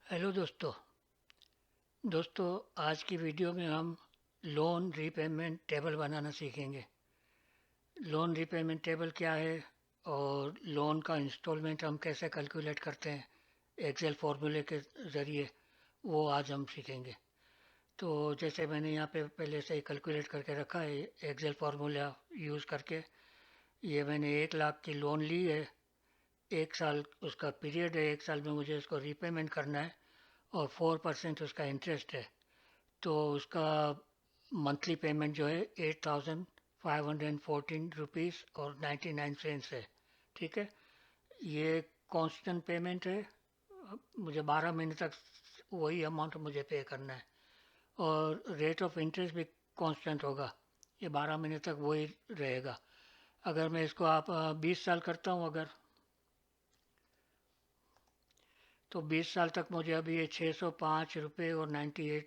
Hello दोस्तों आज की वीडियो में हम लोन रीपेमेंट टेबल बनाना सीखेंगे। लोन रीपेमेंट टेबल क्या है और लोन का इंस्टॉलमेंट हम कैसे कैलकुलेट करते हैं एक्सेल फॉर्मूले के ज़रिए, वो आज हम सीखेंगे। तो जैसे मैंने यहाँ पे पहले से ही कैलकुलेट करके रखा है एक्सेल फार्मूला यूज़ करके। ये मैंने 1 लाख की लोन ली है। 1 साल उसका पीरियड है, 1 साल में मुझे उसको रीपेमेंट करना है और 4% उसका इंटरेस्ट है। तो उसका मंथली पेमेंट जो है 8,514 रुपीज़ और 99 सेंट्स है। ठीक है, ये कांस्टेंट पेमेंट है। मुझे 12 महीने तक वही अमाउंट मुझे पे करना है और रेट ऑफ इंटरेस्ट भी कांस्टेंट होगा। ये 12 महीने तक वही रहेगा। अगर मैं इसको आप 20 साल करता हूँ अगर, तो 20 साल तक मुझे अभी ये 605 रुपये और 98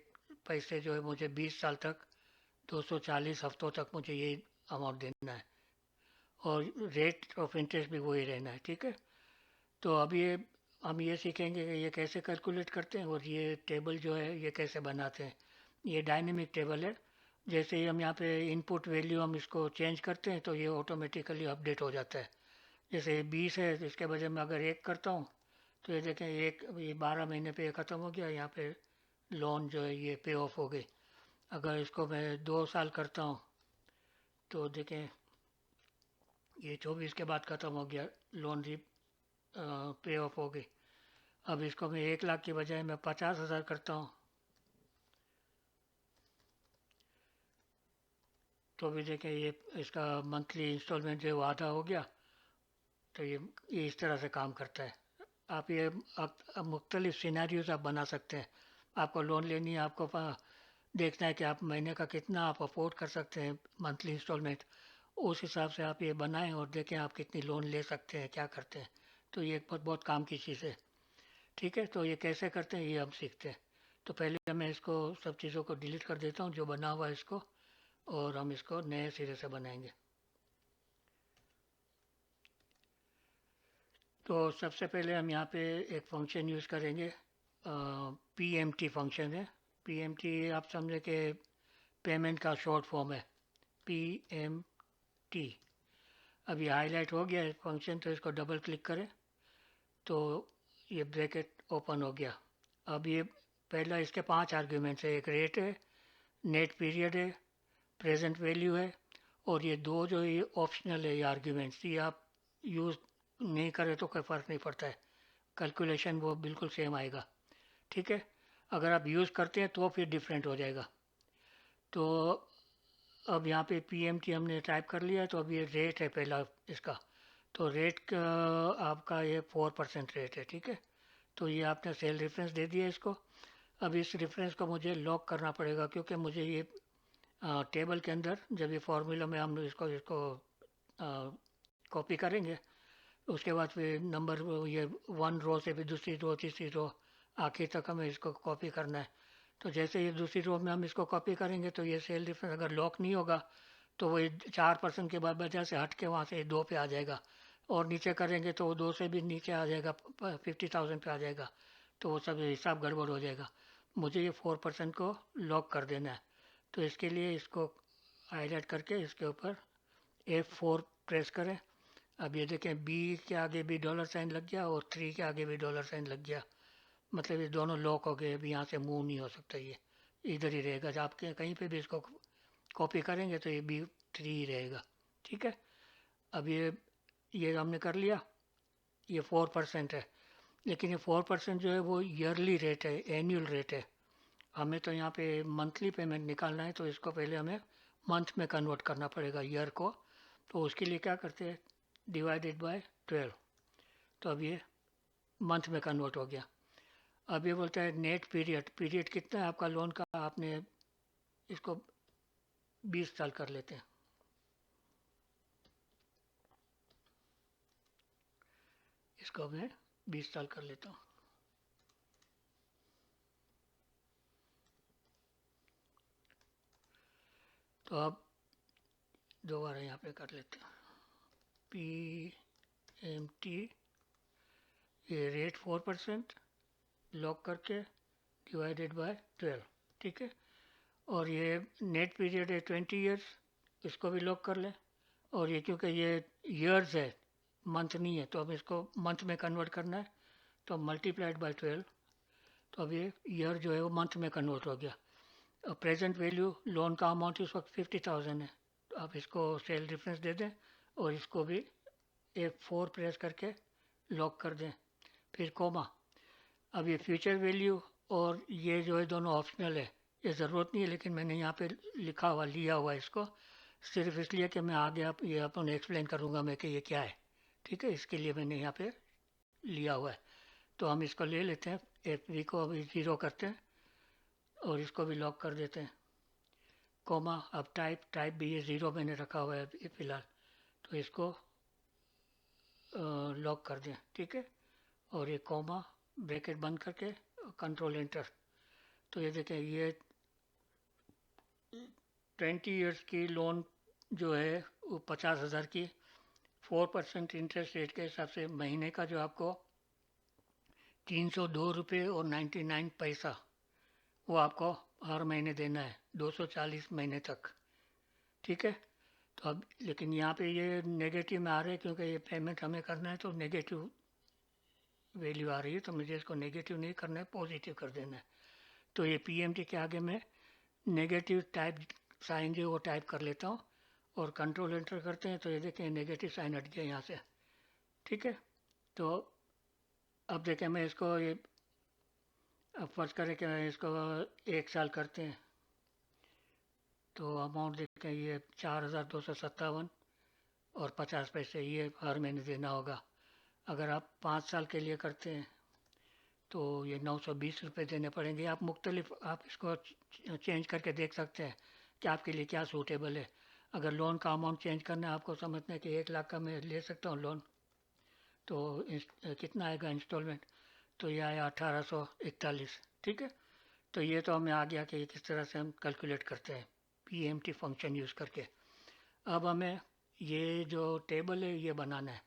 पैसे जो है मुझे 20 साल तक 240 हफ्तों तक मुझे ये अमाउंट देना है और रेट ऑफ इंटरेस्ट भी वही रहना है। ठीक है, तो अब ये हम ये सीखेंगे कि ये कैसे कैलकुलेट करते हैं और ये टेबल जो है ये कैसे बनाते हैं। ये डायनेमिक टेबल है। जैसे ही हम यहाँ पे इनपुट वैल्यू हम इसको चेंज करते हैं तो ये ऑटोमेटिकली अपडेट हो जाता है। जैसे 20 है तो इसके बजाय मैं अगर 1 करता हूँ तो ये देखें, एक ये 12 महीने पे ख़त्म हो गया। यहाँ पे लोन जो है ये पे ऑफ हो गई। अगर इसको मैं 2 साल करता हूँ तो देखें, ये 24 के बाद ख़त्म हो गया, लोन री पे ऑफ हो गई। अब इसको मैं 1 लाख की बजाय मैं 50,000 करता हूँ तो भी देखें ये इसका मंथली इंस्टॉलमेंट जो है वो आधा हो गया। तो ये इस तरह से काम करता है। आप ये आप मुख्तलिफ सिनेरियोज आप बना सकते हैं। आपको लोन लेनी है, आपको देखना है कि आप महीने का कितना आप अफोर्ड कर सकते हैं मंथली इंस्टॉलमेंट। उस हिसाब से आप ये बनाएं और देखें आप कितनी लोन ले सकते हैं, क्या करते हैं। तो ये एक बहुत बहुत काम की चीज़ है। ठीक है, तो ये कैसे करते हैं ये हम सीखते हैं। तो पहले मैं इसको सब चीज़ों को डिलीट कर देता हूँ जो बना हुआ है इसको, और हम इसको नए सिरे से बनाएंगे। तो सबसे पहले हम यहाँ पे एक फंक्शन यूज़ करेंगे, पी एम टी फंक्शन है। पी एम टी आप समझे कि पेमेंट का शॉर्ट फॉर्म है, पी एम टी। अभी हाईलाइट हो गया है फंक्शन, तो इसको डबल क्लिक करें तो ये ब्रैकेट ओपन हो गया। अब ये पहला, इसके 5 आर्ग्यूमेंट्स है। एक रेट है, नेट पीरियड है, प्रेजेंट वैल्यू है, और ये दो जो ये ऑप्शनल है, ये आर्ग्यूमेंट्स ये आप यूज़ नहीं करें तो कोई फ़र्क नहीं पड़ता है, कैलकुलेशन वो बिल्कुल सेम आएगा। ठीक है, अगर आप यूज़ करते हैं तो फिर डिफरेंट हो जाएगा। तो अब यहाँ पे पी एम टी हमने टाइप कर लिया है, तो अब ये रेट है पहला इसका। तो रेट का आपका ये 4% रेट है। ठीक है, तो ये आपने सेल रेफरेंस दे दिया इसको। अब इस रेफरेंस को मुझे लॉक करना पड़ेगा क्योंकि मुझे ये टेबल के अंदर जब ये फार्मूला में हम इसको इसको कॉपी करेंगे, उसके बाद फिर नंबर ये 1 रो से फिर दूसरी रो, तीसरी रो, आखिर तक हमें इसको कॉपी करना है। तो जैसे ये दूसरी रो में हम इसको कॉपी करेंगे तो ये सेल डिफरेंस अगर लॉक नहीं होगा तो वही 4% के बाद वजह से हट के वहाँ से 2 पे आ जाएगा, और नीचे करेंगे तो वो 2 से भी नीचे आ जाएगा, 50,000 पे आ जाएगा। तो वो सब हिसाब गड़बड़ हो जाएगा। मुझे ये 4% को लॉक कर देना है। तो इसके लिए इसको हाईलाइट करके इसके ऊपर F4 प्रेस करें। अब ये देखें, बी के आगे भी डॉलर साइन लग गया और 3 के आगे भी डॉलर साइन लग गया। मतलब ये दोनों लॉक हो गए, अभी यहाँ से मूव नहीं हो सकता, ये इधर ही रहेगा। जब आपके कहीं पे भी इसको कॉपी करेंगे तो ये B3 ही रहेगा। ठीक है, अब ये हमने कर लिया। ये 4% है, लेकिन ये 4% जो है वो ईयरली रेट है, एनुअल रेट है। हमें तो यहाँ पे मंथली पेमेंट निकालना है, तो इसको पहले हमें मंथ में कन्वर्ट करना पड़ेगा ईयर को। तो उसके लिए क्या करते हैं, डिवाइडेड बाय 12। तो अब ये मंथ में कन्वर्ट हो गया। अब ये बोलता है नेट पीरियड, पीरियड कितना है आपका लोन का, आपने इसको 20 साल कर लेते हैं। इसको मैं 20 साल कर लेता हूँ। तो अब दोबारा यहाँ पे कर लेते हैं, पी एम टी, ये रेट 4%, लॉक करके डिवाइडेड बाय 12, ठीक है। और ये नेट पीरियड है 20 ईयर्स, इसको भी लॉक कर लें। और ये क्योंकि ये ईयर्स है, मंथ नहीं है, तो अब इसको मंथ में कन्वर्ट करना है, तो मल्टीप्लाइड बाय 12, तो अब ये ईयर जो है वो मंथ में कन्वर्ट हो गया। अब प्रेजेंट वैल्यू लोन का अमाउंट इस वक्त 50,000 है, तो आप इसको सेल डिफरेंस दे दें और इसको भी F4 प्रेस करके लॉक कर दें, फिर कोमा। अब ये फ्यूचर वैल्यू और ये जो है दोनों ऑप्शनल है, ये ज़रूरत नहीं है, लेकिन मैंने यहाँ पे लिखा हुआ लिया हुआ है इसको, सिर्फ इसलिए कि मैं आगे आप ये अपन एक्सप्लेन करूँगा मैं कि ये क्या है, ठीक है, इसके लिए मैंने यहाँ पे लिया हुआ है। तो हम इसको ले लेते हैं, एफ वी को अभी 0 करते हैं और इसको भी लॉक कर देते हैं, कोमा। अब टाइप भी ये 0 मैंने रखा हुआ है फ़िलहाल, तो इसको लॉक कर दें, ठीक है। और ये कोमा, ब्रैकेट बंद करके कंट्रोल एंटर। तो ये देखें, ये 20 ईयर्स की लोन जो है वो 50,000 की 4% इंटरेस्ट रेट के हिसाब से महीने का जो आपको 302 रुपये और 99 पैसा वो आपको हर महीने देना है, 240 महीने तक, ठीक है। तो अब लेकिन यहाँ पे ये नेगेटिव में आ रहे हैं क्योंकि ये पेमेंट हमें करना है, तो नेगेटिव वैल्यू आ रही है, तो मुझे इसको नेगेटिव नहीं करना है, पॉजिटिव कर देना है। तो ये पीएमटी के आगे मैं नेगेटिव टाइप साइन जो वो टाइप कर लेता हूँ और कंट्रोल एंटर करते हैं, तो ये देखें नेगेटिव साइन हट गया यहाँ से, ठीक है। तो अब देखें मैं इसको ये, अब फर्ज करें कि मैं इसको 1 साल करते हैं, तो अमाउंट देखें ये 4,257 और 50 पैसे ये हर महीने देना होगा। अगर आप 5 साल के लिए करते हैं तो ये 920 रुपये देने पड़ेंगे। आप मुख्तलिफ आप इसको चेंज करके देख सकते हैं कि आपके लिए क्या सूटेबल है। अगर लोन का अमाउंट चेंज करना है, आपको समझना है कि 1 लाख का मैं ले सकता हूँ लोन, तो कितना आएगा इंस्टॉलमेंट, तो ये आया 1841, ठीक है। तो ये तो हमें आ गया कि किस तरह से हम कैलकुलेट करते हैं पीएमटी फंक्शन यूज़ करके। अब हमें ये जो टेबल है ये बनाना है,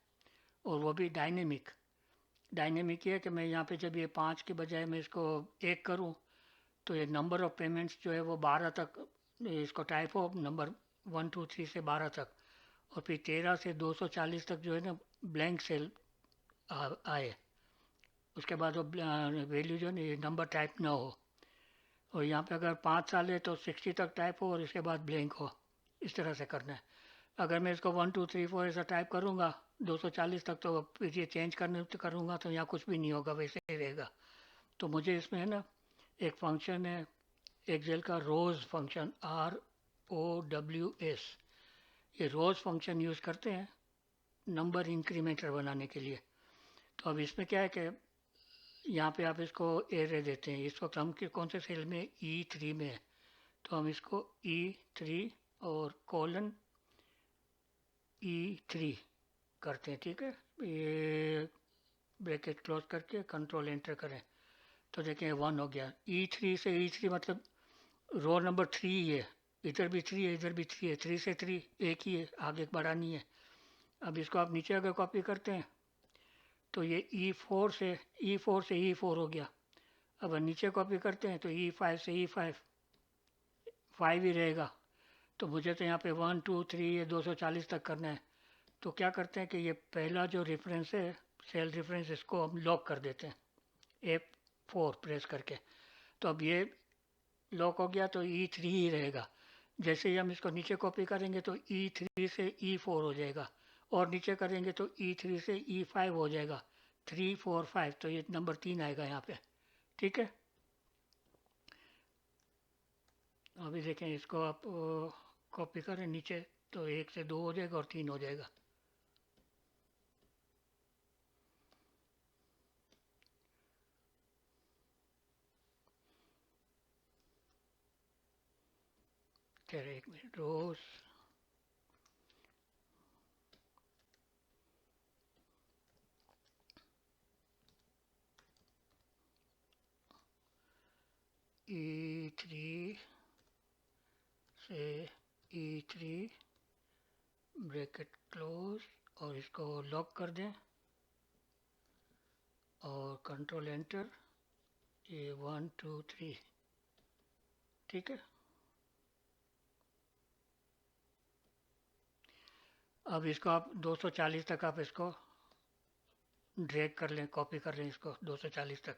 और वो भी डायनेमिक ये है कि मैं यहाँ पे जब ये 5 के बजाय मैं इसको 1 करूँ, तो ये नंबर ऑफ पेमेंट्स जो है वो 12 तक इसको टाइप हो, नंबर 1 2 3 से 12 तक, और फिर 13 से 240 तक जो है ना ब्लैंक सेल आए। उसके बाद वो वैल्यू जो है ना ये नंबर टाइप ना हो। और यहाँ पे अगर 5 साल है तो 60 तक टाइप हो और इसके बाद ब्लैंक हो, इस तरह से करना है। अगर मैं इसको 1 2 3 4 ऐसा टाइप करूँगा 240 तक, तो फिर ये चेंज करने करूँगा तो यहाँ कुछ भी नहीं होगा, वैसे ही रहेगा। तो मुझे इसमें है ना एक फंक्शन है एक्सेल का, रोज़ फंक्शन, ROWS। ये रोज़ फंक्शन यूज़ करते हैं नंबर इंक्रीमेंटर बनाने के लिए। तो अब इसमें क्या है कि यहाँ पे आप इसको एरे देते हैं, इस वक्त हम कौन से सेल में, E3 में है, तो हम इसको E3 और कोलन E3 करते हैं, ठीक है। ये ब्रैकेट क्लोज करके कंट्रोल एंटर करें, तो देखें 1 हो गया। E3 से E3 मतलब रो नंबर 3 है, इधर भी 3 है, इधर भी 3 है, 3 से 3 एक ही है, आगे बढ़ा नहीं है। अब इसको आप नीचे अगर कॉपी करते हैं तो ये E4 से E4 हो गया। अब नीचे कॉपी करते हैं तो E5 से E5, 5 ही रहेगा। तो मुझे तो यहाँ पे 1 2 3 ये 240 तक करना है। तो क्या करते हैं कि ये पहला जो रेफरेंस है, सेल रेफरेंस, इसको हम लॉक कर देते हैं F4 प्रेस करके। तो अब ये लॉक हो गया, तो E3 ही रहेगा। जैसे ही हम इसको नीचे कॉपी करेंगे तो E3 से E4 हो जाएगा, और नीचे करेंगे तो E3 से E5 हो जाएगा, 3 4 5, तो ये नंबर 3 आएगा यहाँ पे, ठीक है। अभी देखें इसको आप कॉपी करें नीचे, तो 1 से 2 हो जाएगा और 3 हो जाएगा। चलिए 1 मिनट, रोज E3 से E3 ब्रैकेट क्लोज, और इसको लॉक कर दें और कंट्रोल एंटर। ये 1 2 3, ठीक है। अब इसको आप 240 तक आप इसको ड्रैग कर लें, कॉपी कर लें इसको 240 तक।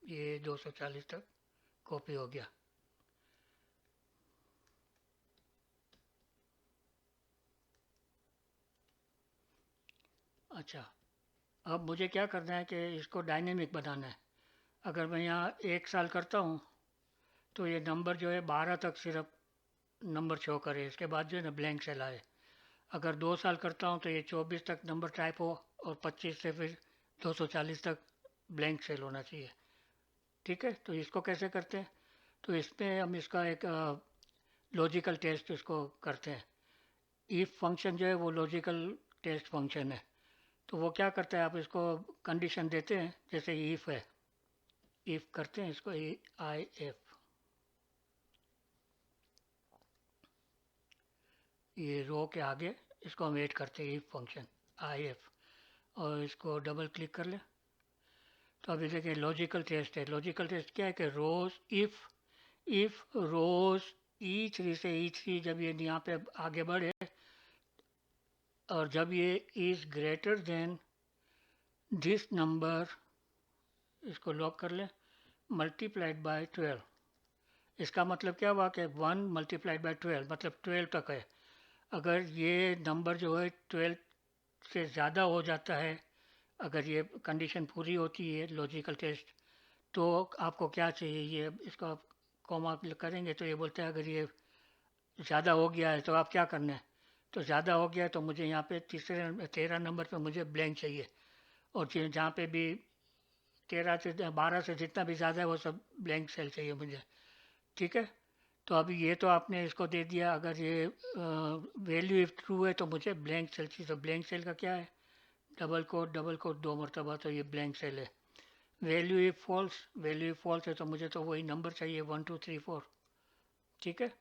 ये 240 तक कॉपी हो गया। अच्छा, अब मुझे क्या करना है कि इसको डायनेमिक बनाना है। अगर मैं यहाँ 1 साल करता हूँ तो ये नंबर जो है 12 तक सिर्फ नंबर शो करे, इसके बाद जो है ना ब्लैंक सेल आए। अगर 2 साल करता हूँ तो ये 24 तक नंबर टाइप हो और 25 से फिर 240 तक ब्लैंक सेल होना चाहिए, ठीक है। तो इसको कैसे करते हैं, तो इसमें हम इसका एक लॉजिकल टेस्ट इसको करते हैं। इफ फंक्शन जो है वो लॉजिकल टेस्ट फंक्शन है। तो वो क्या करता है, आप इसको कंडीशन देते हैं, जैसे इफ है, इफ करते हैं इसको आई एफ, ये रो के आगे इसको हम ऐड करते हैं इफ फंक्शन आई एफ, और इसको डबल क्लिक कर लें। तो अभी देखिए लॉजिकल टेस्ट है। लॉजिकल टेस्ट क्या है कि रोज इफ रोज E3 से E3 जब ये यहाँ पे आगे बढ़े और जब ये is greater than this number, इसको लॉक कर लें, मल्टीप्लाइड बाय 12। इसका मतलब क्या हुआ कि 1 मल्टीप्लाइड बाय 12 मतलब 12 तक है। अगर ये नंबर जो है 12 से ज़्यादा हो जाता है, अगर ये कंडीशन पूरी होती है लॉजिकल टेस्ट, तो आपको क्या चाहिए, ये इसको आप कॉमा करेंगे तो ये बोलते हैं अगर ये ज़्यादा हो गया है तो आप क्या करना है। तो ज़्यादा हो गया है तो मुझे यहाँ पे 13 नंबर पे मुझे ब्लैंक चाहिए, और जहाँ पे भी 13 से 12 से जितना भी ज़्यादा है वो सब ब्लैंक सेल चाहिए मुझे, ठीक है। तो अभी ये तो आपने इसको दे दिया, अगर ये वैल्यू इफ ट्रू है तो मुझे ब्लैंक सेल चाहिए। तो ब्लैंक सेल का क्या है, डबल कोट 2 मरतबा, तो ये ब्लैंक सेल है। वैल्यू इफ फॉल्स है तो मुझे तो वही नंबर चाहिए 1 2 3 4, ठीक है।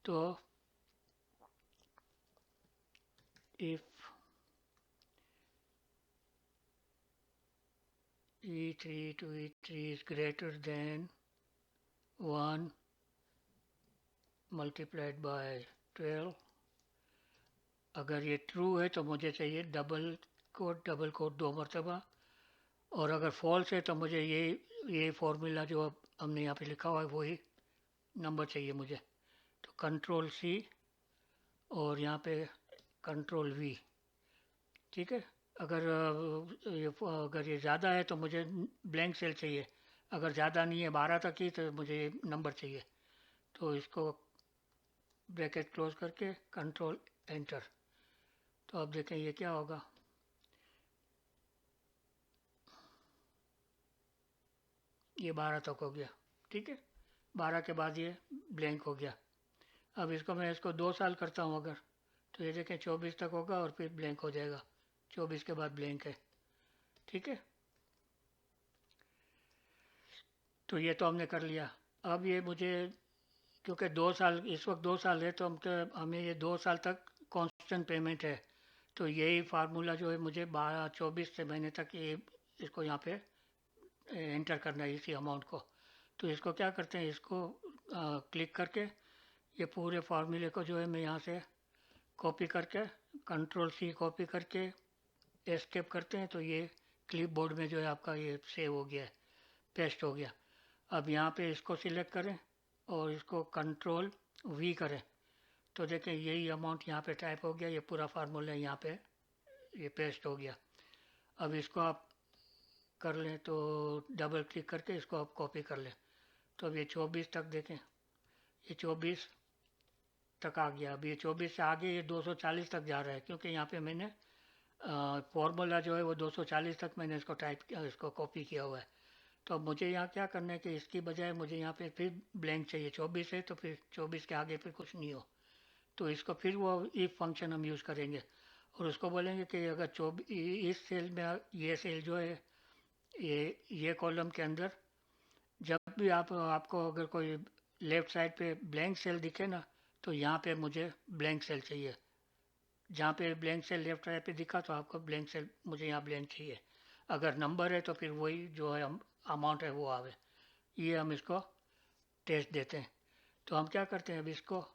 तो if E3 to E3 is greater than 1 multiplied by 12, अगर ये ट्रू है तो मुझे चाहिए डबल कोट 2 मरतबा, और अगर फॉल्स है तो मुझे ये फॉर्मूला जो अब हमने यहाँ पे लिखा हुआ है वही नंबर चाहिए मुझे। तो कंट्रोल सी और यहाँ पे कंट्रोल वी, ठीक है। अगर ये ज़्यादा है तो मुझे ब्लैंक सेल चाहिए, अगर ज़्यादा नहीं है 12 तक ही तो मुझे नंबर चाहिए। तो इसको ब्रैकेट क्लोज करके कंट्रोल एंटर, तो अब देखें ये क्या होगा, ये 12 तक हो गया, ठीक है। 12 के बाद ये ब्लैंक हो गया। अब इसको 2 साल करता हूँ अगर, तो ये देखें 24 तक होगा और फिर ब्लैंक हो जाएगा, 24 के बाद ब्लैंक है, ठीक है। तो ये तो हमने कर लिया। अब ये मुझे, क्योंकि 2 साल इस वक्त 2 साल है तो हमें ये 2 साल तक कांस्टेंट पेमेंट है। तो यही फार्मूला जो है मुझे 24 से महीने तक ये इसको यहाँ पे एंटर करना है इसी अमाउंट को। तो इसको क्या करते हैं, इसको क्लिक करके ये पूरे फार्मूले को जो है मैं यहाँ से कॉपी करके कंट्रोल सी कॉपी करके एस्केप करते हैं, तो ये क्लिपबोर्ड में जो है आपका ये सेव हो गया है, पेस्ट हो गया। अब यहाँ पे इसको सिलेक्ट करें और इसको कंट्रोल वी करें, तो देखें यही अमाउंट यहाँ पे टाइप हो गया, ये पूरा फार्मूला यहाँ पे ये पेस्ट हो गया। अब इसको आप कर लें तो डबल क्लिक करके इसको आप कॉपी कर लें, तो अब ये 24 तक देखें, ये 24 तक आ गया। अब ये 24 से आगे ये 240 तक जा रहा है, क्योंकि यहाँ पे मैंने फॉर्मूला जो है वो 240 तक मैंने इसको टाइप किया, इसको कॉपी किया हुआ है। तो अब मुझे यहाँ क्या करना है कि इसकी बजाय मुझे यहाँ पे फिर ब्लैंक चाहिए, 24 है तो फिर 24 के आगे फिर कुछ नहीं हो, तो इसको फिर वो इफ फंक्शन हम यूज़ करेंगे और उसको बोलेंगे कि अगर इस सेल में ये सेल जो है ये कॉलम के अंदर जब भी आपको अगर कोई लेफ़्ट साइड पे ब्लैंक सेल दिखे ना, तो यहाँ पे मुझे ब्लैंक सेल चाहिए, जहाँ पे ब्लैंक सेल लेफ्ट साइड पे दिखा तो आपको ब्लैंक सेल, मुझे यहाँ ब्लैंक चाहिए। अगर नंबर है तो फिर वही जो है अमाउंट है वो आवे। ये हम इसको टेस्ट देते हैं। तो हम क्या करते हैं, अब इसको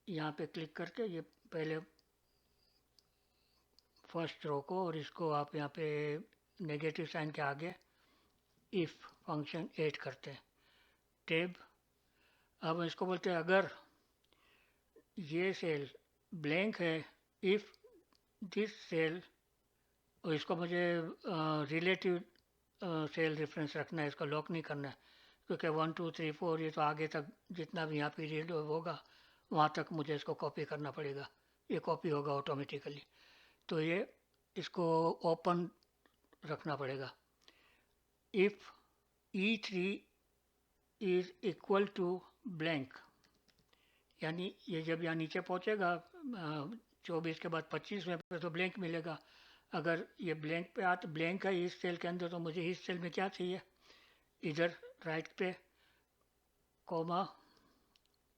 यहाँ पे क्लिक करके ये पहले फर्स्ट रो को, और इसको आप यहाँ पे नेगेटिव साइन के आगे इफ फंक्शन ऐड करते हैं, टेब। अब इसको बोलते हैं अगर ये सेल ब्लैंक है, इफ दिस सेल, और इसको मुझे रिलेटिव सेल रेफरेंस रखना है, इसको लॉक नहीं करना है, क्योंकि 1 2 3 4 ये तो आगे तक जितना भी यहाँ पीरियड होगा वहाँ तक मुझे इसको कॉपी करना पड़ेगा। ये कॉपी होगा ऑटोमेटिकली, तो ये इसको ओपन रखना पड़ेगा। If E3 is equal to blank, यानी ये जब यहाँ नीचे पहुँचेगा 24 के बाद 25 में पे तो ब्लैंक मिलेगा। अगर ये ब्लैंक पे आता, ब्लैंक है इस सेल के अंदर, तो मुझे इस सेल में क्या चाहिए, इधर राइट पे कॉमा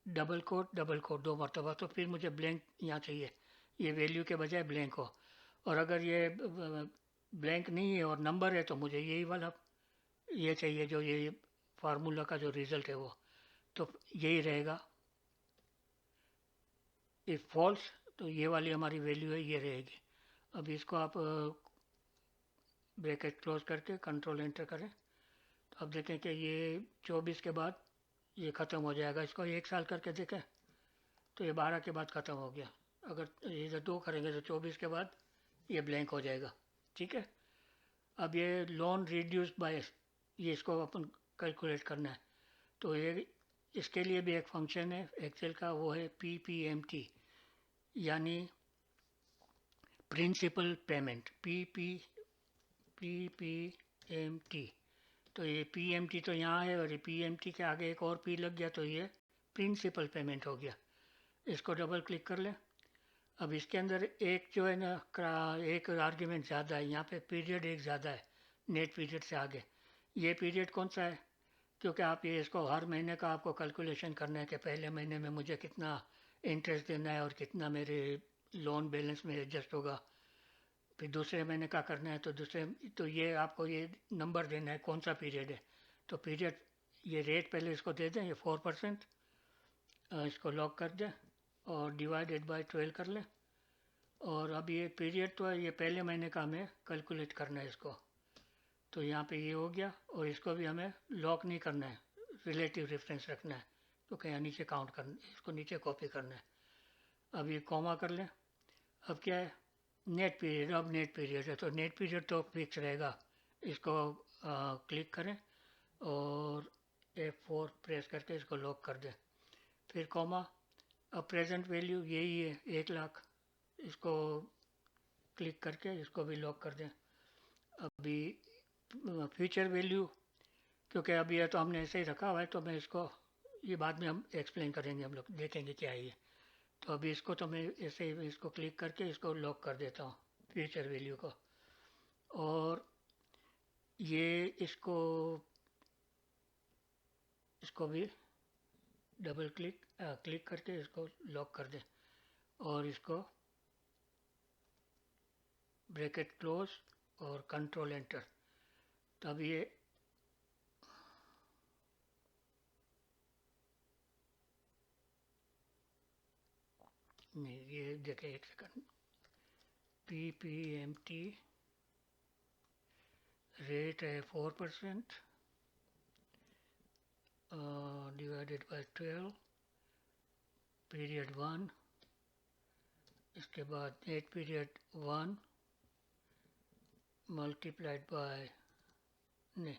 डबल कोट 2 मरतबा, तो फिर मुझे ब्लैंक यहाँ चाहिए, ये वैल्यू के बजाय ब्लैंक हो। और अगर ये ब्लैंक नहीं है और नंबर है तो मुझे यही वाला ये चाहिए, जो ये फार्मूला का जो रिज़ल्ट है वो, तो यही रहेगा। इफ़ फॉल्स तो ये वाली हमारी वैल्यू है, ये रहेगी। अब इसको आप ब्रैकेट क्लोज करके कंट्रोल एंटर करें, तो अब देखें कि ये 24 के बाद ये ख़त्म हो जाएगा। इसको 1 साल करके देखें तो ये 12 के बाद ख़त्म हो गया। अगर इधर 2 करेंगे तो 24 के बाद ये ब्लैंक हो जाएगा। ठीक है। अब ये लोन रिड्यूस बाय, ये इसको अपन कैलकुलेट करना है, तो ये इसके लिए भी एक फंक्शन है एक्सेल का, वो है PPMT, यानी प्रिंसिपल पेमेंट, PPMT। तो ये PMT तो यहाँ है, और ये PMT के आगे एक और P लग गया तो ये प्रिंसिपल पेमेंट हो गया। इसको डबल क्लिक कर लें। अब इसके अंदर एक जो है ना, एक आर्ग्यूमेंट ज़्यादा है, यहाँ पे पीरियड एक ज़्यादा है नेट पीरियड से आगे। ये पीरियड कौन सा है, क्योंकि आप ये इसको हर महीने का आपको कैलकुलेशन करना है कि पहले महीने में मुझे कितना इंटरेस्ट देना है और कितना मेरे लोन बैलेंस में एडजस्ट होगा। फिर दूसरे महीने का करना है तो दूसरे, तो ये आपको ये नंबर देना है कौन सा पीरियड है। तो पीरियड ये रेट पहले इसको दे दें, ये 4%, इसको लॉक कर दें और डिवाइडेड बाय 12 कर लें। और अब ये पीरियड तो है, ये पहले महीने का हमें कैलकुलेट करना है इसको, तो यहाँ पे ये हो गया। और इसको भी हमें लॉक नहीं करना है, रिलेटिव रेफरेंस रखना है, तो कहीं नीचे काउंट करना, इसको नीचे कॉपी करना है। अब ये कॉमा कर लें। अब क्या है, नेट पीरियड, अब नेट पीरियड है तो नेट पीरियड तो फिक्स रहेगा। इसको क्लिक करें और F4 प्रेस करके इसको लॉक कर दें, फिर कॉमा। अब प्रेजेंट वैल्यू यही है 1 लाख, इसको क्लिक करके इसको भी लॉक कर दें। अभी फ्यूचर वैल्यू, क्योंकि अभी ये तो हमने ऐसे ही रखा हुआ है, तो मैं इसको, ये बाद में हम एक्सप्लेन करेंगे, हम लोग देखेंगे क्या है ये। तो अभी इसको तो मैं ऐसे ही इसको क्लिक करके इसको लॉक कर देता हूँ फ्यूचर वैल्यू को। और ये इसको इसको भी डबल क्लिक करके इसको लॉक कर दें और इसको ब्रैकेट क्लोज और कंट्रोल एंटर। तब ये नहीं, ये देखें 1 सेकंड, PPMT रेट है 4%, डिवाइडेड बाय 12, पीरियड 1, इसके बाद नेट पीरियड 1 मल्टीप्लाइड बाय, नहीं,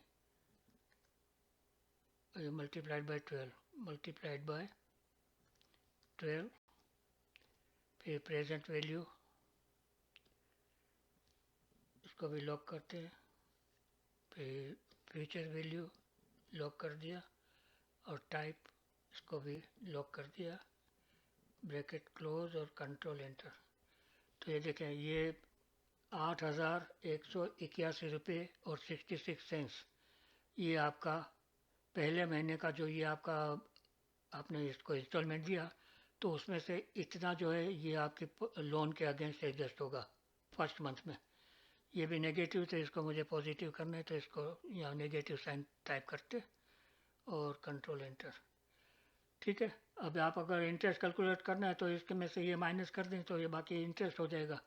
मल्टीप्लाइड बाय 12, फिर प्रेजेंट वैल्यू, इसको भी लॉक करते हैं, फिर फ्यूचर वैल्यू लॉक कर दिया और टाइप इसको भी लॉक कर दिया, ब्रैकेट क्लोज और कंट्रोल एंटर। तो ये देखें, ये 8,181 रुपये और 66 सेंट्स, ये आपका पहले महीने का जो ये आपका आपने इसको इंस्टॉलमेंट दिया, तो उसमें से इतना जो है ये आपके लोन के अगेंस्ट एडजस्ट होगा फर्स्ट मंथ में। ये भी नेगेटिव, तो इसको मुझे पॉजिटिव करना है, तो इसको यहाँ नेगेटिव साइन टाइप करते और कंट्रोल एंटर। ठीक है, अब आप अगर इंटरेस्ट कैलकुलेट करना है तो इसके में से ये माइनस कर दें तो ये बाकी इंटरेस्ट हो जाएगा,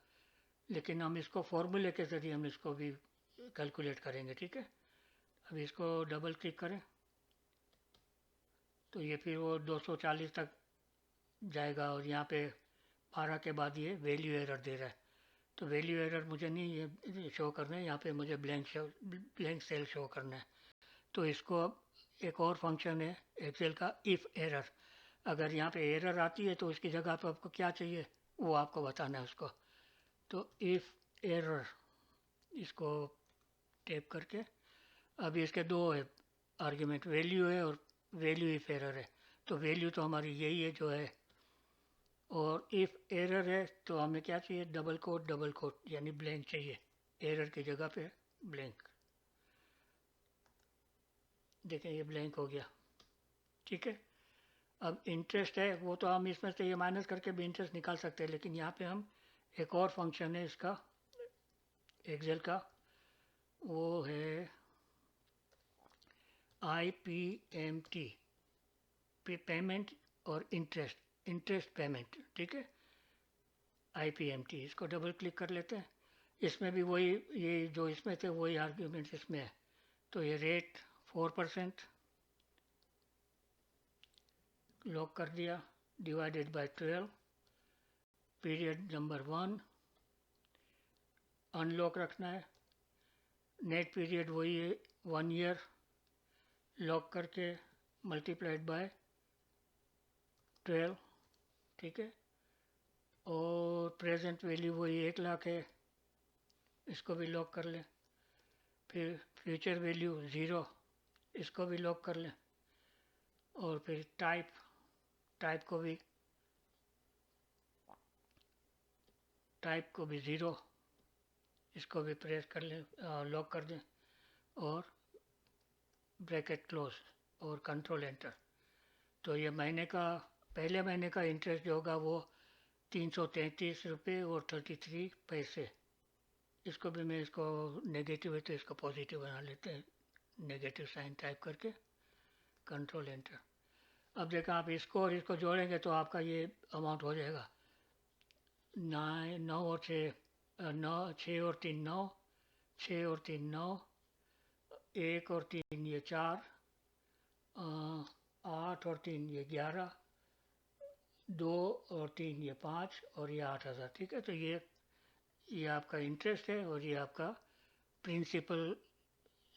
लेकिन हम इसको फॉर्मूले के ज़रिए हम इसको भी कैलकुलेट करेंगे। ठीक है, अब इसको डबल क्लिक करें तो ये फिर वो 240 तक जाएगा, और यहाँ पे 12 के बाद ये वैल्यू एरर दे रहा है। तो वैल्यू एरर मुझे नहीं ये शो करना है, यहाँ पे मुझे ब्लैंक सेल शो करना है। तो इसको अब एक और फंक्शन है एक्सेल का, इफ़ एरर। अगर यहाँ पे एरर आती है तो उसकी जगह पे आपको क्या चाहिए वो आपको बताना है उसको। तो इफ़ एरर, इसको टैप करके, अभी इसके दो है आर्ग्यूमेंट, वैल्यू है और वैल्यू इफ़ एरर है। तो वैल्यू तो हमारी यही है जो है, और इफ़ एरर है तो हमें क्या चाहिए, डबल कोट यानी ब्लैंक चाहिए, एरर की जगह पे ब्लैंक। देखें ये ब्लैंक हो गया। ठीक है, अब इंटरेस्ट है वो तो हम इसमें से ये माइनस करके भी इंटरेस्ट निकाल सकते हैं, लेकिन यहाँ पे हम एक और फंक्शन है इसका एक्सेल का, वो है IPMT, पेमेंट और इंटरेस्ट पेमेंट। ठीक है, IPMT, इसको डबल क्लिक कर लेते हैं। इसमें भी वही, ये जो इसमें थे वही आर्ग्यूमेंट इसमें है। तो ये रेट 4% लॉक कर दिया, divided by 12, period number 1 unlock रखना है, नेट पीरियड वही है 1 ईयर, लॉक करके मल्टीप्लाइड बाय 12। ठीक है, और प्रेजेंट वैल्यू वही 1 लाख है, इसको भी लॉक कर लें। फिर फ्यूचर वैल्यू 0, इसको भी लॉक कर लें। और फिर टाइप को भी 0, इसको भी प्रेस कर लें, लॉक कर दें, और ब्रैकेट क्लोज और कंट्रोल एंटर। तो ये महीने का, पहले महीने का इंटरेस्ट जो होगा वो 333 रुपये और 33 पैसे। इसको भी मैं, इसको नेगेटिव है तो इसको पॉजिटिव बना लेते हैं, नेगेटिव साइन टाइप करके कंट्रोल एंटर। अब देखा आप इसको और इसको जोड़ेंगे तो आपका ये अमाउंट हो जाएगा 9 और 6, 6 और 3 9, 6 और 3 9, 1 और 3 ये 4, 8 और 3 ये 11, 2 और 3 ये 5 और ये 8,000। ठीक है, तो ये आपका इंटरेस्ट है और ये आपका प्रिंसिपल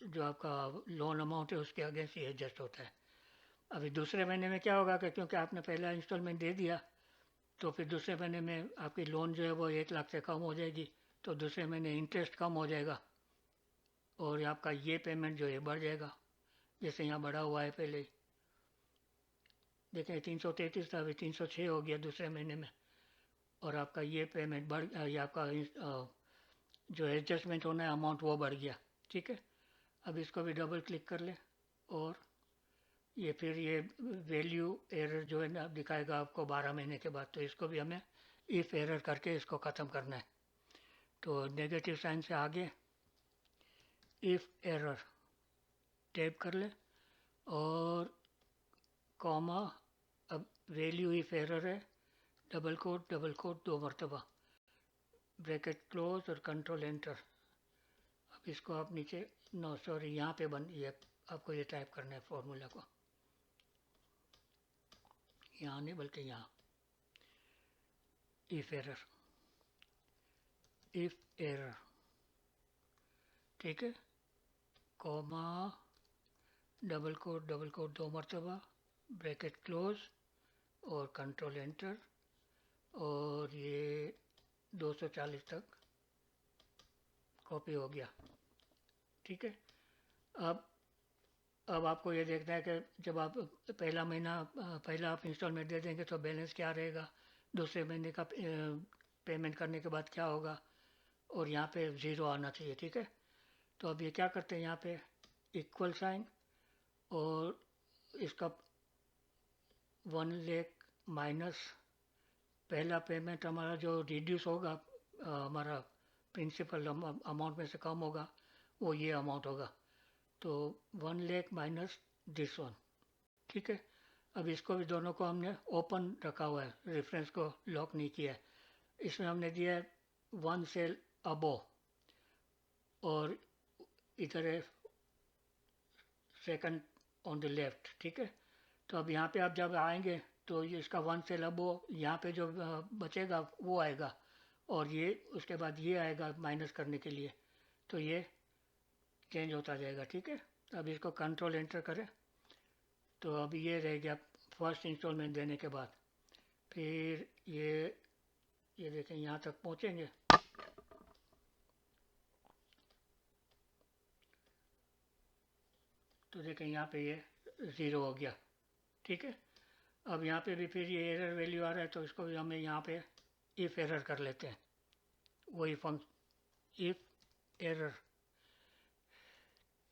जो आपका लोन अमाउंट है उसके अगेंस्ट ये एडजस्ट होता है। अभी दूसरे महीने में क्या होगा कि क्योंकि आपने पहला इंस्टॉलमेंट दे दिया, तो फिर दूसरे महीने में आपकी लोन जो है वो 1 लाख से कम हो जाएगी, तो दूसरे महीने इंटरेस्ट कम हो जाएगा और आपका ये पेमेंट जो है बढ़ जाएगा, जैसे यहाँ बढ़ा हुआ है पहले ही। देखें 333 था, अभी 306 हो गया दूसरे महीने में, और आपका ये पेमेंट बढ़, ये आपका जो एडजस्टमेंट होना है अमाउंट वो बढ़ गया। ठीक है, अब इसको भी डबल क्लिक कर लें, और ये फिर ये वैल्यू एरर जो है ना दिखाएगा आपको 12 महीने के बाद, तो इसको भी हमें इफ़ एरर करके इसको ख़त्म करना है। तो नेगेटिव साइन से आगे इफ़ एरर टैप कर ले, और कॉमा, अब वैल्यू इफ़ एरर है, डबल कोट 2 मरतबा, ब्रैकेट क्लोज और कंट्रोल एंटर। अब इसको आप नीचे, नो सॉरी, यहाँ पे ये आपको ये टाइप करना है फॉर्मूला को, यहाँ नहीं बल्कि यहाँ, इफ़ एरर। ठीक है, कॉमा, डबल कोट 2 मरतबा, ब्रैकेट क्लोज और कंट्रोल एंटर, और ये 240 तक कॉपी हो गया। ठीक है, अब अब आपको ये देखना है कि जब आप पहला महीना, पहला आप इंस्टॉलमेंट दे देंगे तो बैलेंस क्या रहेगा, दूसरे महीने का पेमेंट करने के बाद क्या होगा, और यहाँ पे 0 आना चाहिए। ठीक है, तो अब ये क्या करते हैं, यहाँ पे इक्वल साइन, और इसका 1 लाख माइनस पहला पेमेंट हमारा जो रिड्यूस होगा, हमारा प्रिंसिपल अमाउंट में से कम होगा, वो ये अमाउंट होगा। तो 1 लाख माइनस दिस वन, ठीक है। अब इसको भी दोनों को हमने ओपन रखा हुआ है, रेफरेंस को लॉक नहीं किया है। इसमें हमने दिया है 1 सेल अबो, और इधर है सेकंड ऑन द लेफ्ट, ठीक है। तो अब यहाँ पे आप जब आएंगे तो ये इसका 1 सेल अबो, यहाँ पे जो बचेगा वो आएगा, और ये उसके बाद ये आएगा माइनस करने के लिए, तो ये चेंज होता जाएगा, ठीक है। अब इसको कंट्रोल एंटर करें तो अब ये रह गया फर्स्ट इंस्टॉलमेंट देने के बाद। फिर ये देखें यहाँ तक पहुँचेंगे तो देखें यहाँ पे ये 0 हो गया, ठीक है। अब यहाँ पे भी फिर ये एरर वैल्यू आ रहा है, तो इसको भी हमें यहाँ पे इफ एरर कर लेते हैं, वही फंक्शन इफ एरर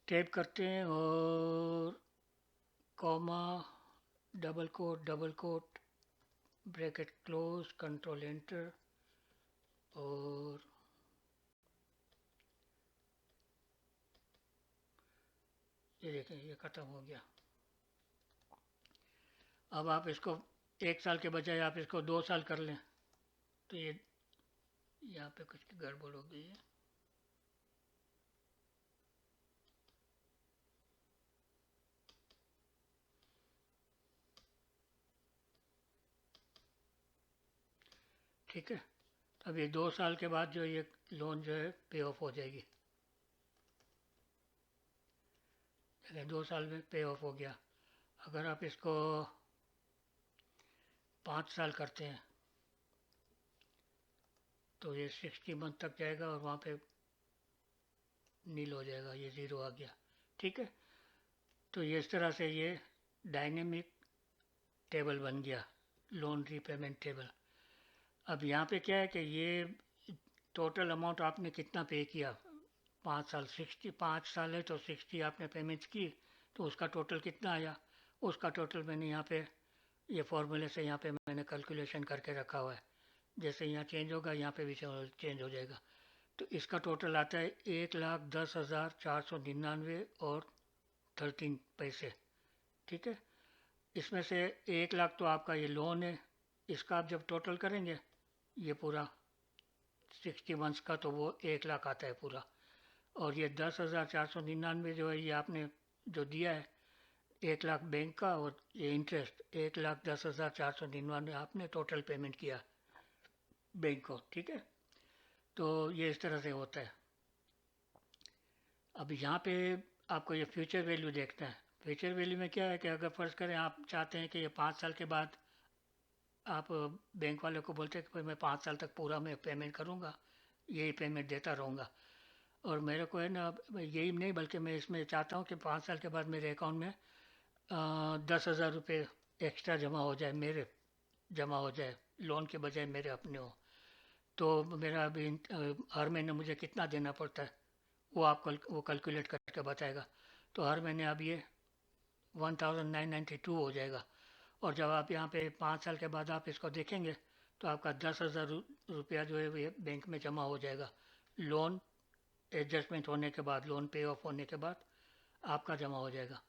टाइप करते हैं, और comma double quote bracket close control enter, और ये देखें ये ख़त्म हो गया। अब आप इसको 1 साल के बजाय आप इसको 2 साल कर लें, तो ये यहाँ पे कुछ गड़बड़ हो गई है। ठीक है, अब ये 2 साल के बाद जो ये लोन जो है पे ऑफ हो जाएगी। देखिए 2 साल में पे ऑफ हो गया। अगर आप इसको 5 साल करते हैं तो ये 60 मंथ तक जाएगा, और वहाँ पे नील हो जाएगा, ये 0 आ गया, ठीक है। तो ये इस तरह से ये डायनेमिक टेबल बन गया, लोन रीपेमेंट टेबल। अब यहाँ पे क्या है कि ये टोटल अमाउंट आपने कितना पे किया, 5 साल 60, 5 साल है तो 60 आपने पेमेंट की, तो उसका टोटल कितना आया, उसका टोटल मैंने यहाँ पे ये फॉर्मूले से यहाँ पे मैंने कैलकुलेशन करके रखा हुआ है। जैसे यहाँ चेंज होगा यहाँ पे भी चेंज हो जाएगा। तो इसका टोटल आता है 1,10,499 और 13 पैसे, ठीक है। इसमें से 1 लाख तो आपका ये लोन है, इसका आप जब टोटल करेंगे ये पूरा 60 मंथ्स का, तो वो 1 लाख आता है पूरा। और ये 10,499 जो है ये आपने जो दिया है 1 लाख बैंक का, और ये इंटरेस्ट 1,10,499 आपने टोटल पेमेंट किया बैंक को, ठीक है। तो ये इस तरह से होता है। अब यहाँ पे आपको ये फ्यूचर वैल्यू देखना है। फ्यूचर वैल्यू में क्या है कि अगर फ़र्ज़ करें आप चाहते हैं कि ये 5 साल के बाद आप बैंक वाले को बोलते हैं कि भाई मैं 5 साल तक पूरा मैं पेमेंट करूँगा, यही पेमेंट देता रहूँगा, और मेरे को है ना यही नहीं बल्कि मैं इसमें चाहता हूँ कि 5 साल के बाद मेरे अकाउंट में 10,000 रुपये एक्स्ट्रा जमा हो जाए, मेरे जमा हो जाए, लोन के बजाय मेरे अपने हो। तो मेरा अभी हर महीने मुझे कितना देना पड़ता है वो आप वो कैलकुलेट करके बताएगा। तो हर महीने अब ये 1,992 हो जाएगा, और जब आप यहाँ पे 5 साल के बाद आप इसको देखेंगे तो आपका 10,000 रुपया जो है ये बैंक में जमा हो जाएगा, लोन एडजस्टमेंट होने के बाद, लोन पे ऑफ होने के बाद आपका जमा हो जाएगा।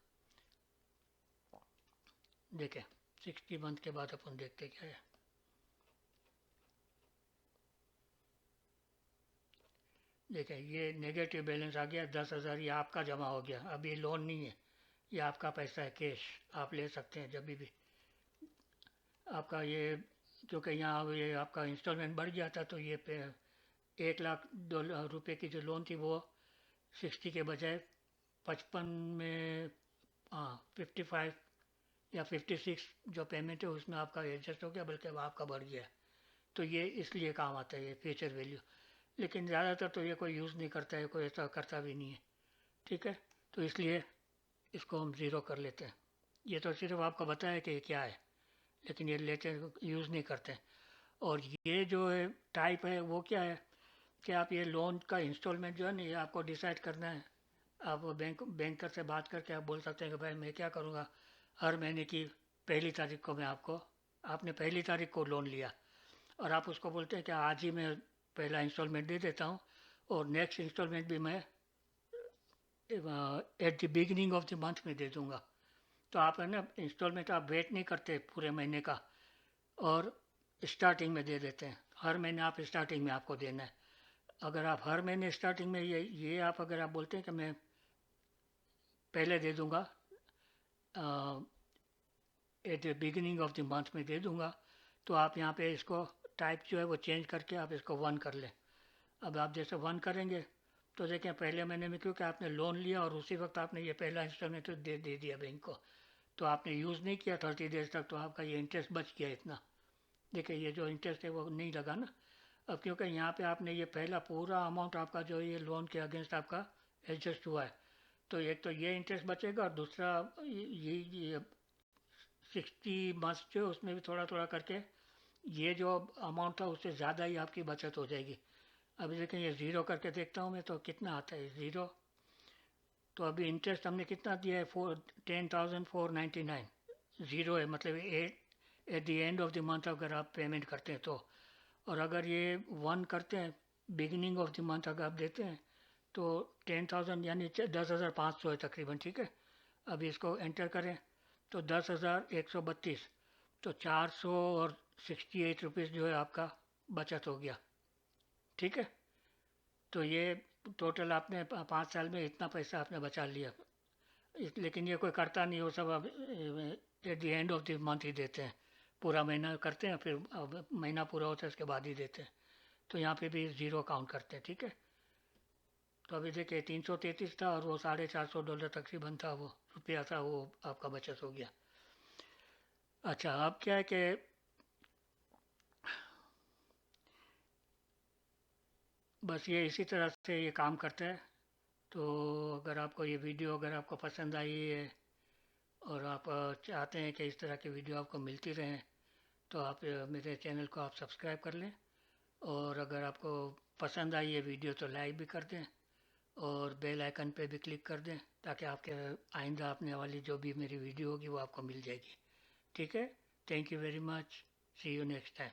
देखें 60 मंथ के बाद अपन देखते क्या है। देखें ये नेगेटिव बैलेंस आ गया, 10,000 ये आपका जमा हो गया। अब ये लोन नहीं है, ये आपका पैसा है, कैश आप ले सकते हैं जब भी। आपका ये क्योंकि यहाँ ये आपका इंस्टॉलमेंट बढ़ गया था, तो ये 1 लाख 2 रुपये की जो लोन थी वो 60 के बजाय 55 में, हाँ 55 या 56 जो पेमेंट है उसमें आपका एडजस्ट हो गया, बल्कि अब आपका बढ़ गया। तो ये इसलिए काम आता है ये फ्यूचर वैल्यू, लेकिन ज़्यादातर तो ये कोई यूज़ नहीं करता है, कोई ऐसा करता भी नहीं है, ठीक है। तो इसलिए इसको हम ज़ीरो कर लेते हैं। ये तो सिर्फ आपको बताया कि ये क्या है, लेकिन ये लेते यूज़ नहीं करते। और ये जो है टाइप है वो क्या है कि आप ये लोन का इंस्टॉलमेंट जो है ना ये आपको डिसाइड करना है। आप बैंकर से बात करके आप बोल सकते हैं कि भाई मैं क्या करूँगा, हर महीने की 1 तारीख को मैं आपको, आपने 1 तारीख को लोन लिया, और आप उसको बोलते हैं कि आज ही मैं पहला इंस्टॉलमेंट दे देता हूँ और नेक्स्ट इंस्टॉलमेंट भी मैं at the beginning of the month में दे दूँगा। तो आप है ना इंस्टॉलमेंट आप वेट नहीं करते पूरे महीने का और स्टार्टिंग में दे देते हैं। हर महीने आप स्टार्टिंग में आपको देना है। अगर आप हर महीने स्टार्टिंग में ये आप अगर आप बोलते हैं कि मैं पहले दे दूँगा at the beginning of the month में दे दूँगा, तो आप यहाँ पे इसको टाइप जो है वो चेंज करके आप इसको 1 कर लें। अब आप जैसे 1 करेंगे तो देखें पहले महीने में क्योंकि आपने लोन लिया और उसी वक्त आपने ये पहला इंस्टॉलमेंट दे दिया बैंक को, तो आपने यूज़ नहीं किया 30 डेज तक, तो आपका ये इंटरेस्ट बच गया इतना। देखिए ये जो इंटरेस्ट है वो नहीं लगा ना। अब क्योंकि यहाँ पे आपने ये पहला पूरा अमाउंट आपका जो ये लोन के अगेंस्ट आपका एडजस्ट हुआ है, तो एक तो ये इंटरेस्ट बचेगा और दूसरा ये 60 मंथ्स जो उसमें भी थोड़ा थोड़ा करके ये जो अमाउंट था उससे ज़्यादा ही आपकी बचत हो जाएगी। अभी देखें ये ज़ीरो करके देखता हूँ मैं तो कितना आता है ज़ीरो। तो अभी इंटरेस्ट हमने कितना दिया है 10,499। ज़ीरो है मतलब eight the end of the month अगर आप पेमेंट करते हैं तो। और अगर ये 1 करते हैं बिगिनिंग ऑफ द मंथ अगर आप देते हैं तो 10,000 यानी 10,500 है तकरीबन, ठीक है। अभी इसको एंटर करें तो 10,132, तो 468 रुपीज़ जो है आपका बचत हो गया, ठीक है। तो ये टोटल आपने 5 साल में इतना पैसा आपने बचा लिया। लेकिन ये कोई करता नहीं, वो सब अब at the end of the month ही देते हैं। पूरा महीना करते हैं फिर अब महीना पूरा होता है उसके बाद ही देते हैं। तो यहाँ पे भी ज़ीरो काउंट करते हैं, ठीक है। तो अभी देखिए 333 था और वो $450 तकरीबन था, वो रुपया था, वो आपका बचत हो गया। अच्छा अब क्या है कि बस ये इसी तरह से ये काम करता है। तो अगर आपको ये वीडियो अगर आपको पसंद आई है और आप चाहते हैं कि इस तरह की वीडियो आपको मिलती रहें, तो आप मेरे चैनल को आप सब्सक्राइब कर लें। और अगर आपको पसंद आई ये वीडियो तो लाइक भी कर दें और बेल आइकन पे भी क्लिक कर दें, ताकि आपके आइंदा आने वाली जो भी मेरी वीडियो होगी वो आपको मिल जाएगी, ठीक है। Thank you very much, see you next time.